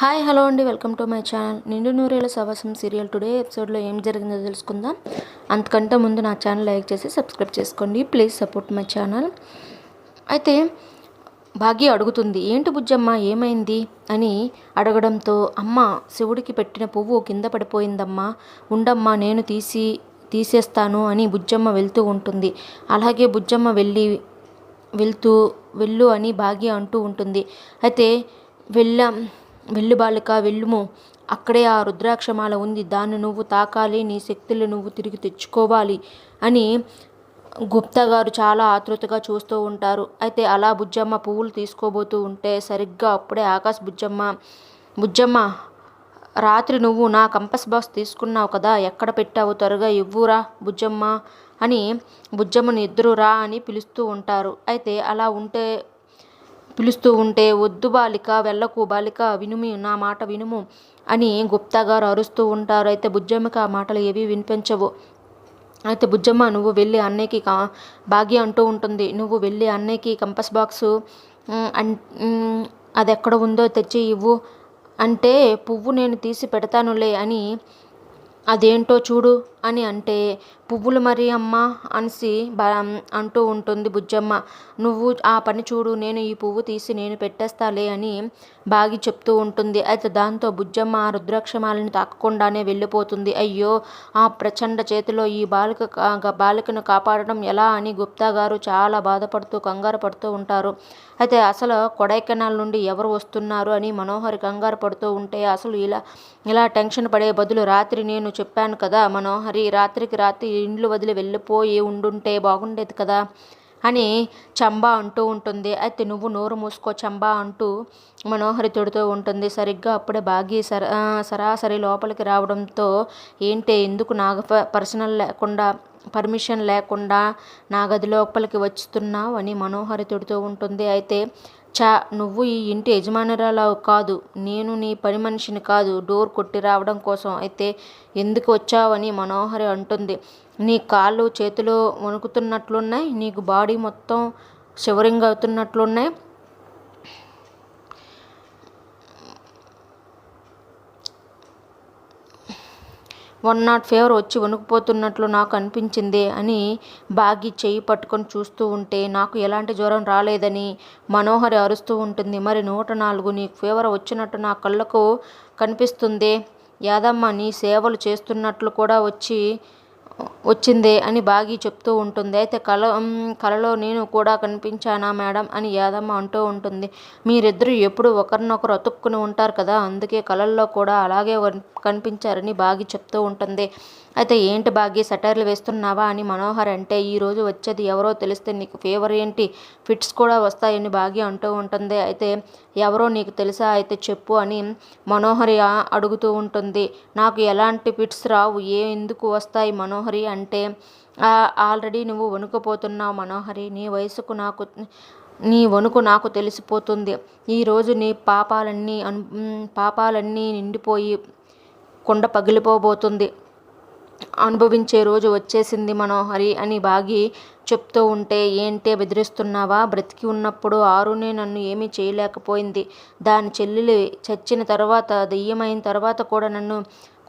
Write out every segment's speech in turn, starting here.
Hi hello అండి, welcome to my channel. నిండు నూరేళ్ల సవాసం సీరియల్ టుడే ఎపిసోడ్లో ఏం జరిగిందో తెలుసుకుందాం. అంతకంటే ముందు నా ఛానల్ లైక్ చేసి సబ్స్క్రైబ్ చేసుకోండి. Please support my channel. అయితే భాగ్య అడుగుతుంది, ఏంటి బుజ్జమ్మ ఏమైంది అని అడగడంతో, అమ్మ శివుడికి పెట్టిన పువ్వు కింద పడిపోయిందమ్మా, ఉండమ్మా నేను తీసేస్తాను అని బుజ్జమ్మ వెళ్తూ ఉంటుంది. అలాగే బుజ్జమ్మ వెళ్ళు అని భాగ్య అంటూ ఉంటుంది. అయితే వెళ్ళు బాలిక వెళ్ళుము, అక్కడే ఆ రుద్రాక్షమాల ఉంది, దాన్ని నువ్వు తాకాలి, నీ శక్తులు నువ్వు తిరిగి తెచ్చుకోవాలి అని గుప్తా గారు చాలా ఆతృతగా చూస్తూ ఉంటారు. అయితే అలా బుజ్జమ్మ పువ్వులు తీసుకోబోతూ ఉంటే సరిగ్గా అప్పుడే ఆకాశ్ బుజ్జమ్మ రాత్రి నువ్వు నా కంపస్ బాక్స్ తీసుకున్నావు కదా, ఎక్కడ పెట్టావు, త్వరగా ఇవ్వురా బుజ్జమ్మ అని బుజ్జమ్మని ఇద్దరు రా అని పిలుస్తూ ఉంటారు. అయితే అలా పిలుస్తూ ఉంటే, వద్దు బాలిక, వెళ్ళకు బాలిక, వినుమి, నా మాట వినుము అని గుప్తా గారు అరుస్తూ ఉంటారు. అయితే బుజ్జమ్మకి ఆ మాటలు ఏవి వినిపించవు. అయితే బుజ్జమ్మ నువ్వు వెళ్ళి అన్నయ్యకి భాగ్య అంటూ ఉంటుంది, నువ్వు వెళ్ళి అన్నయ్యకి కంపస్ బాక్సు అది ఎక్కడ ఉందో తెచ్చి ఇవ్వు అంటే, పువ్వు నేను తీసి పెడతానులే అని, అదేంటో చూడు అని అంటే, పువ్వులు మరి అమ్మ అనిసి అంటూ ఉంటుంది బుజ్జమ్మ. నువ్వు ఆ పని చూడు, నేను ఈ పువ్వు తీసి నేను పెట్టేస్తాలే అని బాగి చెప్తూ ఉంటుంది. అయితే దాంతో బుజ్జమ్మ ఆ రుద్రాక్షమాలని తాకకుండానే వెళ్ళిపోతుంది. అయ్యో, ఆ ప్రచండ చేతిలో ఈ బాలికను కాపాడడం ఎలా అని గుప్తా గారు చాలా బాధపడుతూ కంగారు పడుతూ ఉంటారు. అయితే అసలు కొడైకెనాల్ నుండి ఎవరు వస్తున్నారు అని మనోహరి కంగారు పడుతూ ఉంటే, అసలు ఇలా టెన్షన్ పడే బదులు రాత్రి నేను చెప్పాను కదా మనోహరి, రాత్రికి రాత్రి ఇండ్లు వదిలి వెళ్ళిపోయి ఉండుంటే బాగుండేది కదా అని చంబా అంటూ ఉంటుంది. అయితే నువ్వు నోరు మూసుకో చంబా అంటూ మనోహరి తిడుతూ ఉంటుంది. సరిగ్గా అప్పుడే భాగ్య సరాసరి లోపలికి రావడంతో, ఏంటే ఎందుకు పర్మిషన్ లేకుండా నా గది లోపలికి వస్తున్నావు అని మనోహరి తిడుతూ ఉంటుంది. అయితే నువ్వు ఈ ఇంటి యజమానురాలు కాదు, నేను నీ పని మనిషిని కాదు, డోర్ కొట్టి రావడం కోసం అయితే ఎందుకు వచ్చావని మనోహరి అంటుంది. నీ కాళ్ళు చేతులు వణుకుతున్నట్లున్నాయి, నీకు బాడీ మొత్తం షివరింగ్ అవుతున్నట్లున్నాయి, 104 ఫీవర్ వచ్చి వణుకుపోతున్నట్లు నాకు అనిపించింది అని బాగి చెయ్యి పట్టుకొని చూస్తూ ఉంటే, నాకు ఎలాంటి జ్వరం రాలేదని మనోహరి అరుస్తూ ఉంటుంది. మరి 104 నీకు ఫీవర్ వచ్చినట్టు నా కళ్ళకు కనిపిస్తుంది, యాదమ్మ నీ సేవలు చేస్తున్నట్లు కూడా వచ్చిందే అని బాగి చెప్తూ ఉంటుంది. అయితే కలలో నేను కూడా కనిపించానా మేడం అని యాదమ్మ అంటూ ఉంటుంది. మీరిద్దరూ ఎప్పుడు ఒకరినొకరు అతుక్కుని ఉంటారు కదా, అందుకే కలల్లో కూడా అలాగే కనిపించారని బాగి చెప్తూ ఉంటుంది. అయితే ఏంటి బాగి సెటైర్లు వేస్తున్నావా అని మనోహర్ అంటే, ఈరోజు వచ్చేది ఎవరో తెలిస్తే నీకు ఫీవర్ ఏంటి, ఫిట్స్ కూడా వస్తాయని బాగి అంటూ ఉంటుంది. అయితే ఎవరో నీకు తెలుసా, అయితే చెప్పు అని మనోహరి అడుగుతూ ఉంటుంది. నాకు ఎలాంటి ఫిట్స్ రావు, ఎందుకు వస్తాయి మనోహరి అంటే, ఆల్రెడీ నువ్వు వణుకుపోతున్నావు మనోహరి, నీ వణుకు నాకు తెలిసిపోతుంది. ఈరోజు నీ పాపాలన్నీ నిండిపోయి కొండ పగిలిపోబోతుంది, అనుభవించే రోజు వచ్చేసింది మనోహరి అని బాగి చెప్తూ ఉంటే, ఏంటే బెదిరిస్తున్నావా, బ్రతికి ఉన్నప్పుడు ఆరునే నన్ను ఏమీ చేయలేకపోయింది, దాని చెల్లెలు చచ్చిన తర్వాత దెయ్యమైన తర్వాత కూడా నన్ను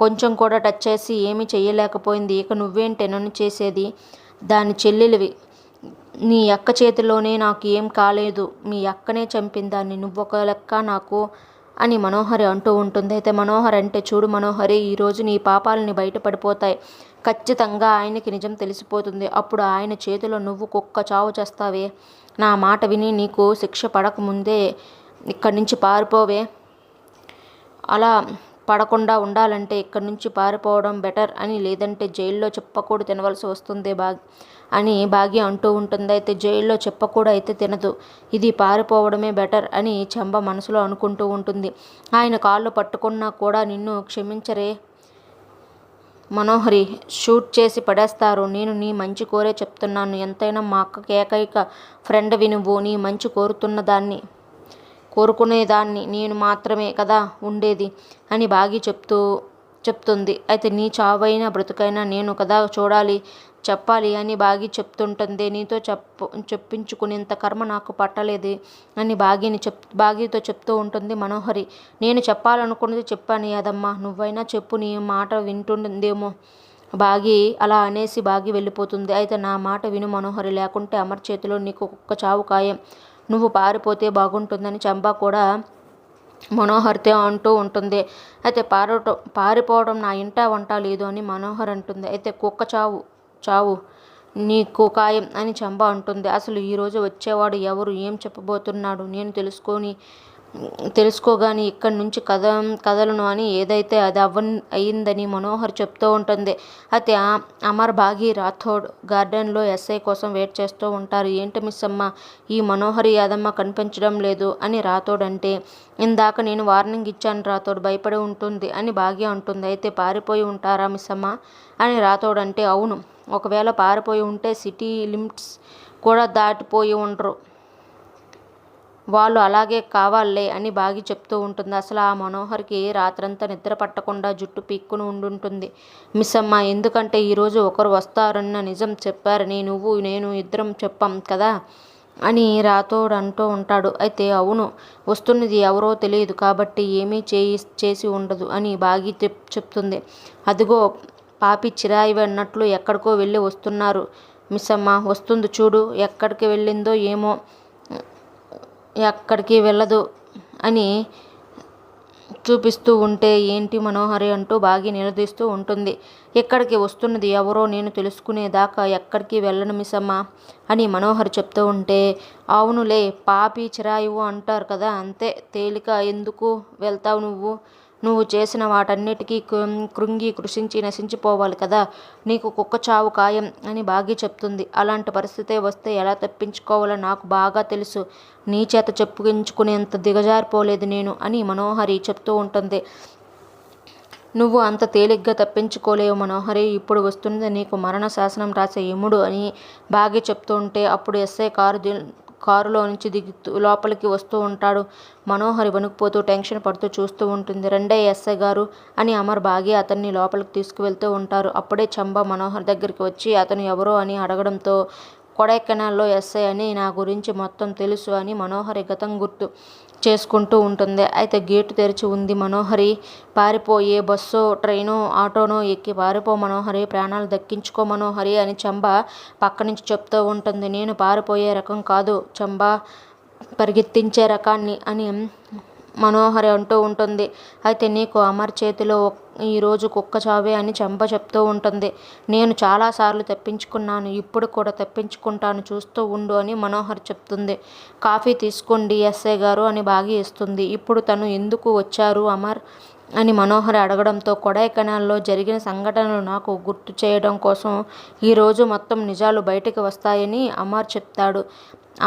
కొంచెం కూడా టచ్ చేసి ఏమీ చేయలేకపోయింది, ఇక నువ్వేంటే నన్ను చేసేది, దాని చెల్లెలివి, నీ అక్క చేతిలోనే నాకు ఏం కాలేదు, మీ అక్కనే చంపిందాన్ని, నువ్వొక లెక్క నాకు అని మనోహరి అంటూ ఉంటుంది. అయితే మనోహర్ అంటే, చూడు మనోహరి, ఈరోజు నీ పాపాలని బయటపడిపోతాయి, ఖచ్చితంగా ఆయనకి నిజం తెలిసిపోతుంది, అప్పుడు ఆయన చేతిలో నువ్వు కుక్క చావు చేస్తావే, నా మాట విని నీకు శిక్ష పడకముందే ఇక్కడి నుంచి పారిపోవే, అలా పడకుండా ఉండాలంటే ఇక్కడి నుంచి పారిపోవడం బెటర్ అని, లేదంటే జైల్లో చెప్పకూడ తినవలసి వస్తుంది అని భాగ్య అంటూ ఉంటుంది. అయితే జైల్లో చెప్పకూడ అయితే తినదు, ఇది పారిపోవడమే బెటర్ అని చంబ మనసులో అనుకుంటూ ఉంటుంది. ఆయన కాళ్ళు పట్టుకున్నా కూడా నిన్ను క్షమించరే మనోహరి, షూట్ చేసి పడేస్తారు, నేను నీ మంచి కోరే చెప్తున్నాను, ఎంతైనా మా అక్కకి ఏకైక ఫ్రెండ్వి నువ్వు, నీ మంచి కోరుకునేదాన్ని నేను మాత్రమే కదా ఉండేది అని బాగి చెప్తుంది. అయితే నీ చావైనా బ్రతుకైనా నేను కదా చూడాలి, చెప్పాలి అని బాగి చెప్తుంటుంది. నీతో చెప్పించుకునేంత కర్మ నాకు పట్టలేదు అని బాగితో చెప్తూ ఉంటుంది మనోహరి. నేను చెప్పాలనుకున్నది చెప్పాను యాదమ్మ, నువ్వైనా చెప్పు, నీ మాట వింటుందేమో. బాగి అలా అనేసి బాగి వెళ్ళిపోతుంది. అయితే నా మాట విను మనోహరి, లేకుంటే అమర్ చేతిలో నీకు ఒక్క చావు ఖాయం. నువ్వు పారిపోతే బాగుంటుందని చంపా కూడా మనోహర్తో అంటూ ఉంటుంది. అయితే పారిపోవడం నా ఇంట వంట లేదు అని మనోహర్ అంటుంది. అయితే కుక్క చావు నీకు ఖాయం అని చంప అంటుంది. అసలు ఈరోజు వచ్చేవాడు ఎవరు, ఏం చెప్పబోతున్నాడు, నేను తెలుసుకోగాని ఇక్కడి నుంచి కదలను అని ఏదైతే అది అయ్యిందని మనోహర్ చెప్తూ ఉంటుంది. అయితే అమర్, బాగి, రాథోడ్ గార్డెన్లో ఎస్ఐ కోసం వెయిట్ చేస్తూ ఉంటారు. ఏంటి మిస్ అమ్మ, ఈ మనోహరి యాదమ్మ కనిపించడం లేదు అని రాథోడ్ అంటే, ఇందాక నేను వార్నింగ్ ఇచ్చాను రాథోడ్, భయపడి ఉంటుంది అని బాగి అంటుంది. అయితే పారిపోయి ఉంటారా మిస్ అమ్మ అని రాథోడ్ అంటే, అవును, ఒకవేళ పారిపోయి ఉంటే సిటీ లిమిట్స్ కూడా దాటిపోయి ఉండరు, వాళ్ళు అలాగే కావాలే అని బాగి చెప్తూ ఉంటుంది. అసలు ఆ మనోహర్కి రాత్రంతా నిద్ర పట్టకుండా జుట్టు పీక్కుని ఉండుంటుంది మిస్ అమ్మ. ఎందుకంటే ఈరోజు ఒకరు వస్తారన్న నిజం చెప్పారని నేను ఇద్దరం చెప్పాం కదా అని రాథోడ్ అంటూ ఉంటాడు. అయితే అవును, వస్తున్నది ఎవరో తెలియదు కాబట్టి ఏమీ చేసి ఉండదు అని బాగి చెప్తుంది. అదిగో పాపి చిరాయి అన్నట్లు ఎక్కడికో వెళ్ళి వస్తున్నారు మిస్ అమ్మ, వస్తుంది చూడు, ఎక్కడికి వెళ్ళిందో ఏమో, ఎక్కడికి వెళ్ళదు అని చూపిస్తూ ఉంటే, ఏంటి మనోహరి అంటూ బాగి నిలదీస్తూ ఉంటుంది. ఎక్కడికి వస్తున్నది ఎవరో నేను తెలుసుకునేదాకా ఎక్కడికి వెళ్ళను మిస్సమ్మ అని మనోహర్ చెప్తూ ఉంటే, అవునులే, పాపి చిరాయువు అంటారు కదా, అంతే తేలిక ఎందుకు వెళ్తావు నువ్వు చేసిన వాటన్నిటికీ కృంగి కృషించి నశించిపోవాలి కదా, నీకు కుక్క చావు ఖాయం అని బాగి చెప్తుంది. అలాంటి పరిస్థితే వస్తే ఎలా తప్పించుకోవాలో నాకు బాగా తెలుసు, నీ చేత చెప్పుకుంచుకునేంత దిగజారిపోలేదు నేను అని మనోహరి చెప్తూ ఉంటుంది. నువ్వు అంత తేలిగ్గా తప్పించుకోలేవు మనోహరి, ఇప్పుడు వస్తున్నది నీకు మరణ శాసనం రాసే యముడు అని బాగి చెప్తూ ఉంటే, అప్పుడు ఎస్ఐ కారులో నుంచి దిగుతూ లోపలికి వస్తూ ఉంటాడు. మనోహరి వణుకుపోతూ టెన్షన్ పడుతూ చూస్తూ ఉంటుంది. రెండే ఎస్ఐ గారు అని అమర్, బాగి అతన్ని లోపలికి తీసుకువెళ్తూ ఉంటారు. అప్పుడే చంబా మనోహర్ దగ్గరికి వచ్చి అతను ఎవరో అని అడగడంతో, కొడైకెనాల్లో ఎస్ఐ అని, నా గురించి మొత్తం తెలుసు అని మనోహరి గతం గుర్తు చేసుకుంటూ ఉంటుంది. అయితే గేటు తెరిచి ఉంది. మనోహరి పారిపోయే బస్సో ట్రైనో ఆటోనో ఎక్కి పారిపో మనోహరి, ప్రాణాలు దక్కించుకో మనోహరి అని చంబా పక్క నుంచి చెప్తూ ఉంటుంది. నేను పారిపోయే రకం కాదు చంబా, పరిగెత్తించే రకాన్ని అని మనోహరి అంటూ ఉంటుంది. అయితే నీకు అమర్ చేతిలో ఈరోజు కుక్క చావే అని చంప చెప్తూ ఉంటుంది. నేను చాలాసార్లు తప్పించుకున్నాను, ఇప్పుడు కూడా తప్పించుకుంటాను, చూస్తూ ఉండు అని మనోహర్ చెప్తుంది. కాఫీ తీసుకోండి ఎస్ఐ గారు అని బాగి ఇస్తుంది. ఇప్పుడు తను ఎందుకు వచ్చారు అమర్ అని మనోహర్ అడగడంతో, కొడైకెనాల్లో జరిగిన సంఘటనలు నాకు గుర్తు చేయడం కోసం ఈరోజు మొత్తం నిజాలు బయటికి వస్తాయని అమర్ చెప్తాడు.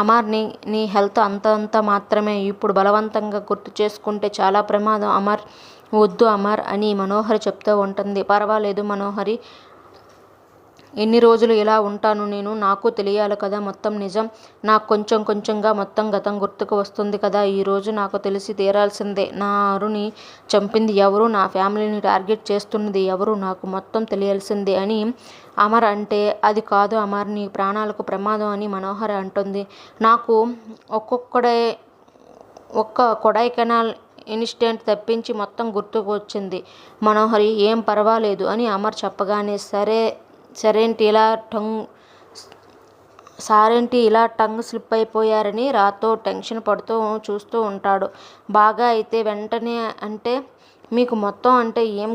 అమర్, నీ హెల్త్ అంత మాత్రమే, ఇప్పుడు బలవంతంగా గుర్తు చేసుకుంటే చాలా ప్రమాదం అమర్, వద్దు అమర్ అని మనోహరి చెప్తూ ఉంటుంది. పర్వాలేదు మనోహరి, ఎన్ని రోజులు ఇలా ఉంటాను నేను, నాకు తెలియాలి కదా మొత్తం నిజం, నాకు కొంచెంగా మొత్తం గతం గుర్తుకు వస్తుంది కదా, ఈరోజు నాకు తెలిసి తీరాల్సిందే, నా అరుని చంపింది ఎవరు, నా ఫ్యామిలీని టార్గెట్ చేస్తున్నది ఎవరు, నాకు మొత్తం తెలియాల్సిందే అని అమర్ అంటే, అది కాదు అమర్, నీ ప్రాణాలకు ప్రమాదం అని మనోహరి అంటుంది. నాకు ఒక్క కొడైకెనాల్ ఇన్సిడెంట్ తప్పించి మొత్తం గుర్తుకు వచ్చింది మనోహరి, ఏం పర్వాలేదు అని అమర్ చెప్పగానే, సారేంటి ఇలా టంగ్ స్లిప్ అయిపోయారని రాతో టెన్షన్ పడుతూ చూస్తూ ఉంటాడు. బాగా అయితే వెంటనే అంటే మీకు మొత్తం అంటే ఏం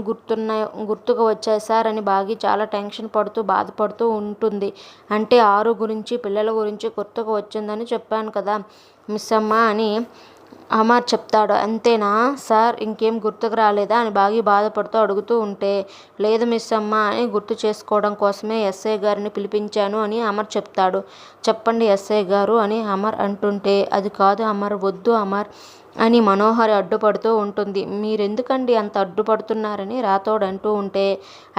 గుర్తుకు వచ్చాయి సార్ అని బాగి చాలా టెన్షన్ పడుతూ బాధపడుతూ ఉంటుంది. అంటే 6 గురించి, పిల్లల గురించి గుర్తుకు వచ్చిందని చెప్పాను కదా మిస్ అమ్మ అని అమర్ చెప్తాడు. అంతేనా సార్, ఇంకేం గుర్తుకు రాలేదా అని బాగి బాధపడుతూ అడుగుతూ ఉంటే, లేదు మిస్ అమ్మ అని గుర్తు చేసుకోవడం కోసమే ఎస్ఐ గారిని పిలిపించాను అని అమర్ చెప్తాడు. చెప్పండి ఎస్ఐ గారు అని అమర్ అంటుంటే, అది కాదు అమర్, వద్దు అమర్ అని మనోహరి అడ్డుపడుతూ ఉంటుంది. మీరెందుకండి అంత అడ్డుపడుతున్నారని రాథోడ్ అంటూ ఉంటే,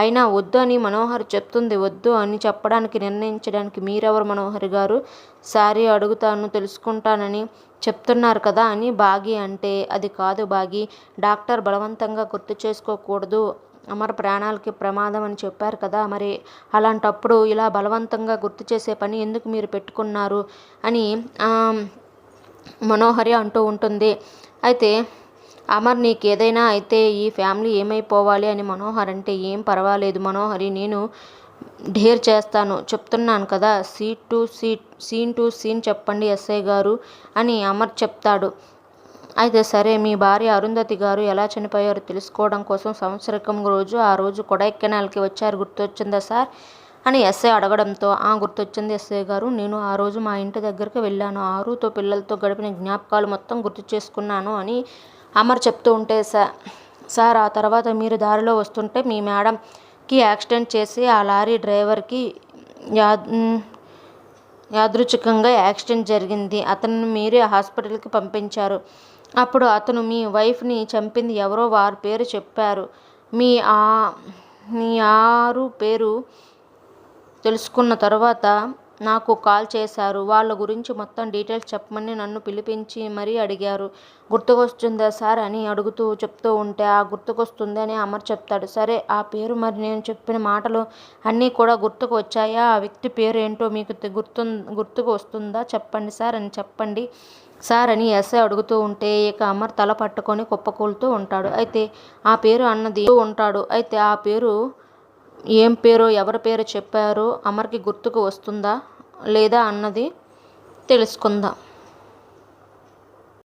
అయినా వద్దు అని మనోహరి చెప్తుంది. వద్దు అని చెప్పడానికి నిర్ణయించడానికి మీరెవరు మనోహరి గారు, సారీ అడుగుతాను తెలుసుకుంటానని చెప్తున్నారు కదా అని బాగి అంటే, అది కాదు బాగి, డాక్టర్ బలవంతంగా గుర్తు చేసుకోకూడదు అమర్ ప్రాణాలకి ప్రమాదం అని చెప్పారు కదా, మరి అలాంటప్పుడు ఇలా బలవంతంగా గుర్తు చేసే పని ఎందుకు మీరు పెట్టుకున్నారు అని మనోహరి అంటూ ఉంటుంది. అయితే అమర్ నీకేదైనా అయితే ఈ ఫ్యామిలీ ఏమైపోవాలి అని మనోహర్ అంటే, ఏం పర్వాలేదు మనోహరి, నేను డేర్ చేస్తాను, చెప్తున్నాను కదా, సీన్ టు సీన్ చెప్పండి ఎస్ఐ గారు అని అమర్ చెప్తాడు. అయితే సరే, మీ భార్య అరుంధతి గారు ఎలా చనిపోయారో తెలుసుకోవడం కోసం సంవత్సరకం రోజు ఆ రోజు కొడైకెనాల్కి వచ్చారు, గుర్తొచ్చిందా సార్ అని ఎస్ఐ అడగడంతో, గుర్తొచ్చింది ఎస్ఐ గారు, నేను ఆ రోజు మా ఇంటి దగ్గరికి వెళ్ళాను, ఆరుతో పిల్లలతో గడిపిన జ్ఞాపకాలు మొత్తం గుర్తు చేసుకున్నాను అని అమర్ చెప్తూ ఉంటే, సార్ ఆ తర్వాత మీరు దారిలో వస్తుంటే మీ మేడంకి యాక్సిడెంట్ చేసి ఆ లారీ డ్రైవర్కి యాదృచ్ఛికంగా యాక్సిడెంట్ జరిగింది, అతన్ని మీరే హాస్పిటల్కి పంపించారు, అప్పుడు అతను మీ వైఫ్ని చంపింది ఎవరో వారి పేరు చెప్పారు, మీ ఆరు పేరు తెలుసుకున్న తర్వాత నాకు కాల్ చేశారు, వాళ్ళ గురించి మొత్తం డీటెయిల్స్ చెప్పమని నన్ను పిలిపించి మరీ అడిగారు, గుర్తుకొస్తుందా సార్ అని చెప్తూ ఉంటే, గుర్తుకొస్తుంది అని అమర్ చెప్తాడు. సరే, ఆ పేరు మరి నేను చెప్పిన మాటలు అన్నీ కూడా గుర్తుకు వచ్చాయా, ఆ వ్యక్తి పేరు ఏంటో మీకు గుర్తుకు వస్తుందా చెప్పండి సార్ అని ఎస్ఐ అడుగుతూ ఉంటే, ఇక అమర్ తల పట్టుకొని కుప్పకూలుతూ ఉంటాడు. అయితే ఆ పేరు అన్నది ఉంటాడు. అయితే ఆ పేరు ఏం పేరో ఎవరి పేరు చెప్పారో అమర్కి గుర్తుకు వస్తుందా లేదా అన్నది తెలుసుకుందాం.